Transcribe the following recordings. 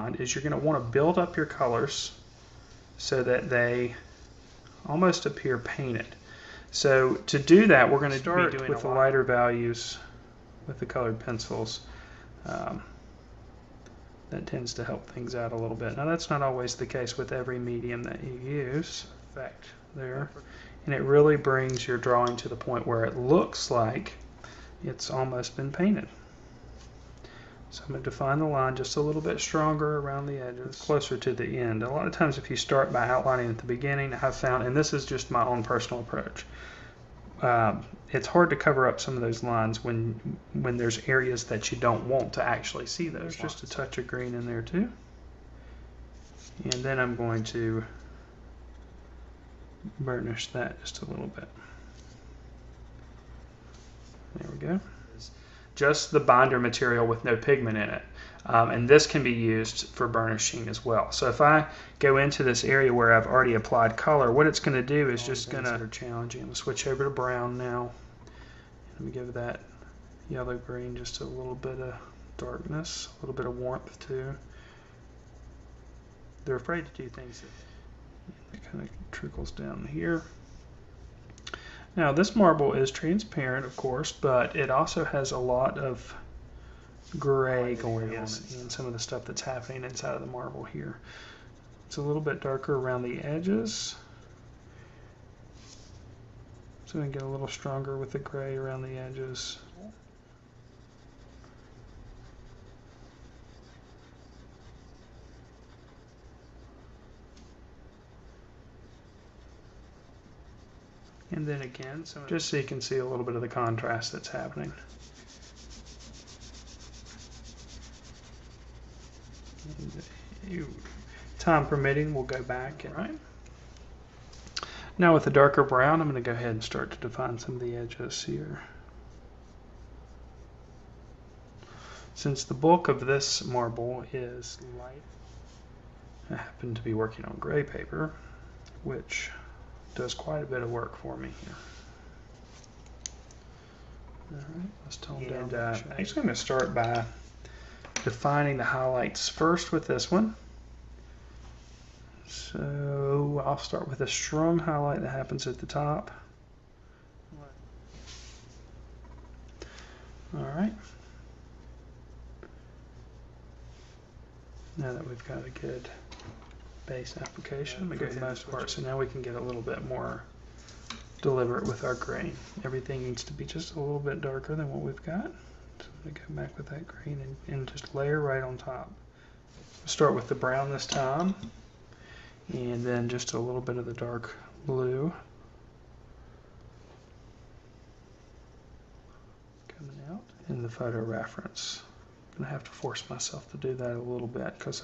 mind is you're going to want to build up your colors so that they almost appear painted. So to do that, we're going to start with the lighter values with the colored pencils. That tends to help things out a little bit. Now that's not always the case with every medium that you use. Effect there. And it really brings your drawing to the point where it looks like it's almost been painted. So I'm going to define the line just a little bit stronger around the edges, closer to the end. A lot of times if you start by outlining at the beginning, I've found, and this is just my own personal approach, it's hard to cover up some of those lines when there's areas that you don't want to actually see those. Just a touch of green in there too. And then I'm going to burnish that just a little bit. There we go. Just the binder material with no pigment in it. And this can be used for burnishing as well. So if I go into this area where I've already applied color, what it's going to do is just going to challenging. I'm going to switch over to brown now. Let me give that yellow green just a little bit of darkness, a little bit of warmth too. They're afraid to do things that kind of trickles down here. Now this marble is transparent, of course, but it also has a lot of gray going on it and some of the stuff that's happening inside of the marble here. It's a little bit darker around the edges. So we can get a little stronger with the gray around the edges. And then again, just so you can see a little bit of the contrast that's happening. And time permitting, we'll go back. Right. Now with the darker brown, I'm going to go ahead and start to define some of the edges here. Since the bulk of this marble is light, I happen to be working on gray paper, which does quite a bit of work for me here. Alright, let's tone down. I'm actually going to start by defining the highlights first with this one. So I'll start with a strong highlight that happens at the top. Alright. Now that we've got a good base application, we go to the most part, so now we can get a little bit more deliberate with our grain. Everything needs to be just a little bit darker than what we've got. So I'm going to go back with that green and just layer right on top. Start with the brown this time, and then just a little bit of the dark blue coming out in the photo reference. I'm going to have to force myself to do that a little bit because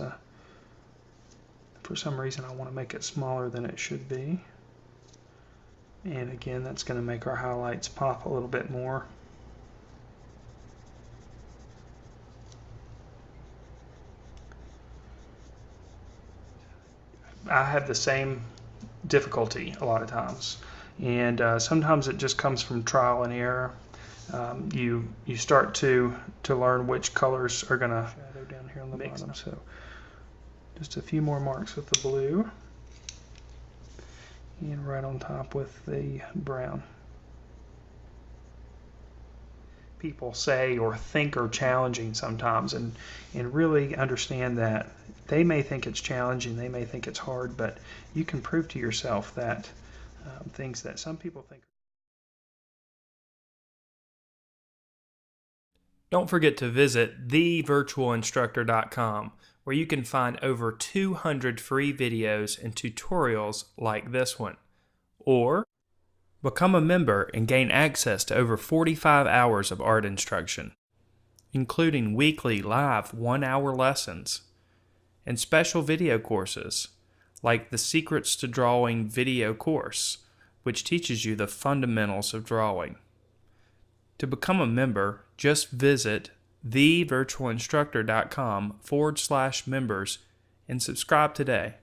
for some reason I want to make it smaller than it should be. And again, that's going to make our highlights pop a little bit more. I have the same difficulty a lot of times, and sometimes it just comes from trial and error. You start to learn which colors are going to shadow down here on the bottom. So just a few more marks with the blue, and right on top with the brown. People say or think are challenging sometimes, and really understand that they may think it's challenging, they may think it's hard, but you can prove to yourself that things that some people think. Don't forget to visit thevirtualinstructor.com, where you can find over 200 free videos and tutorials like this one. Or become a member and gain access to over 45 hours of art instruction, including weekly live 1-hour lessons and special video courses like the Secrets to Drawing video course, which teaches you the fundamentals of drawing. To become a member, just visit thevirtualinstructor.com/members and subscribe today.